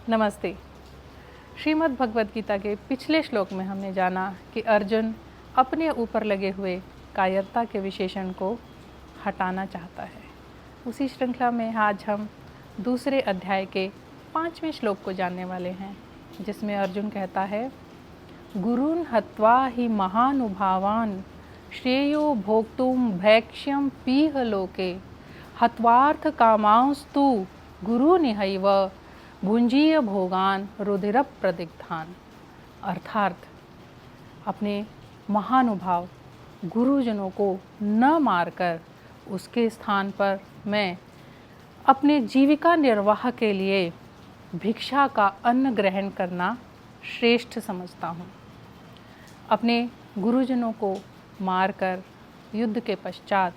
नमस्ते। श्रीमद् भगवद गीता के पिछले श्लोक में हमने जाना कि अर्जुन अपने ऊपर लगे हुए कायरता के विशेषण को हटाना चाहता है। उसी श्रृंखला में आज हम दूसरे अध्याय के 5वें श्लोक को जानने वाले हैं, जिसमें अर्जुन कहता है, गुरून् हत्वा हि महानुभावान् श्रेयो भोक्तुं भैक्ष्यं पीह लोके हत्वार्थ कामांस्तु गुरुनिहैव भुंजीय भोगान रुधिर प्रदिग्धान। अर्थात अपने महानुभाव गुरुजनों को न मारकर उसके स्थान पर मैं अपने जीविका निर्वाह के लिए भिक्षा का अन्न ग्रहण करना श्रेष्ठ समझता हूँ। अपने गुरुजनों को मारकर युद्ध के पश्चात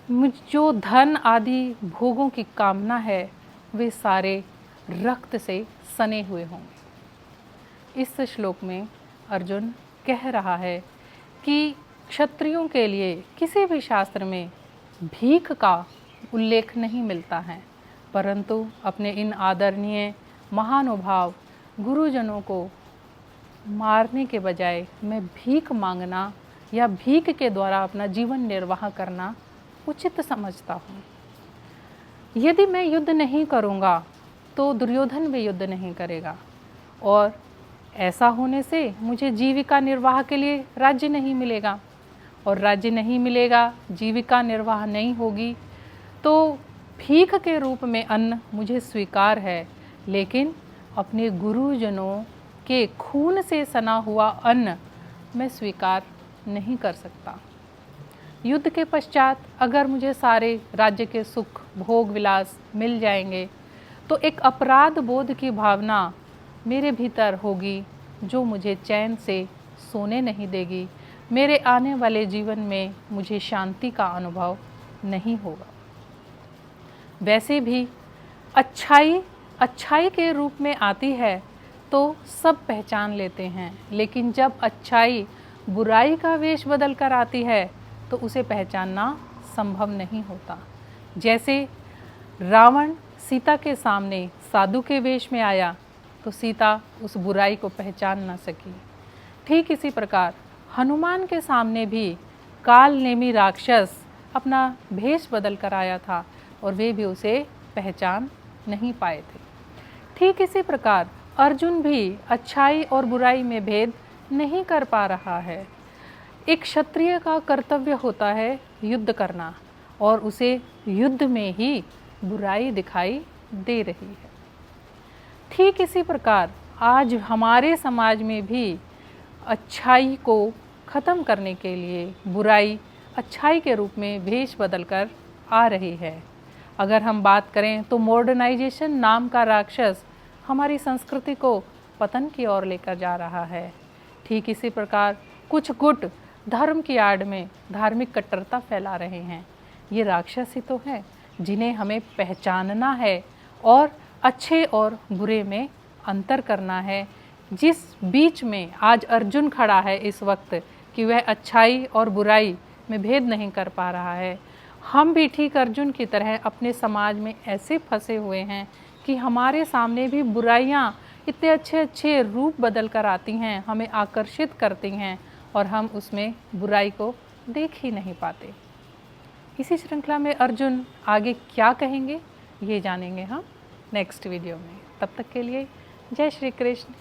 मुझ जो धन आदि भोगों की कामना है वे सारे रक्त से सने हुए होंगे। इस श्लोक में अर्जुन कह रहा है कि क्षत्रियों के लिए किसी भी शास्त्र में भीख का उल्लेख नहीं मिलता है, परंतु अपने इन आदरणीय महानुभाव गुरुजनों को मारने के बजाय मैं भीख मांगना या भीख के द्वारा अपना जीवन निर्वाह करना उचित समझता हूँ। यदि मैं युद्ध नहीं करूँगा तो दुर्योधन भी युद्ध नहीं करेगा, और ऐसा होने से मुझे जीविका निर्वाह के लिए राज्य नहीं मिलेगा, और राज्य नहीं मिलेगा, जीविका निर्वाह नहीं होगी, तो भीख के रूप में अन्न मुझे स्वीकार है, लेकिन अपने गुरुजनों के खून से सना हुआ अन्न मैं स्वीकार नहीं कर सकता। युद्ध के पश्चात अगर मुझे सारे राज्य के सुख भोग विलास मिल जाएंगे तो एक अपराध बोध की भावना मेरे भीतर होगी, जो मुझे चैन से सोने नहीं देगी। मेरे आने वाले जीवन में मुझे शांति का अनुभव नहीं होगा। वैसे भी अच्छाई के रूप में आती है तो सब पहचान लेते हैं, लेकिन जब अच्छाई बुराई का वेश बदल कर आती है तो उसे पहचानना संभव नहीं होता। जैसे रावण सीता के सामने साधु के वेश में आया तो सीता उस बुराई को पहचान न सकी। ठीक इसी प्रकार हनुमान के सामने भी काल नेमी राक्षस अपना भेष बदल कर आया था और वे भी उसे पहचान नहीं पाए थे। ठीक इसी प्रकार अर्जुन भी अच्छाई और बुराई में भेद नहीं कर पा रहा है। एक क्षत्रिय का कर्तव्य होता है युद्ध करना, और उसे युद्ध में ही बुराई दिखाई दे रही है। ठीक इसी प्रकार आज हमारे समाज में भी अच्छाई को ख़त्म करने के लिए बुराई अच्छाई के रूप में भेष बदल कर आ रही है। अगर हम बात करें तो मॉडर्नाइजेशन नाम का राक्षस हमारी संस्कृति को पतन की ओर लेकर जा रहा है। ठीक इसी प्रकार कुछ गुट धर्म की आड़ में धार्मिक कट्टरता फैला रहे हैं। ये राक्षस ही तो हैं जिन्हें हमें पहचानना है और अच्छे और बुरे में अंतर करना है। जिस बीच में आज अर्जुन खड़ा है इस वक्त कि वह अच्छाई और बुराई में भेद नहीं कर पा रहा है, हम भी ठीक अर्जुन की तरह अपने समाज में ऐसे फंसे हुए हैं कि हमारे सामने भी बुराइयां इतने अच्छे अच्छे रूप बदल कर आती हैं, हमें आकर्षित करती हैं, और हम उसमें बुराई को देख ही नहीं पाते। इसी श्रृंखला में अर्जुन आगे क्या कहेंगे ये जानेंगे हम नेक्स्ट वीडियो में। तब तक के लिए जय श्री कृष्ण।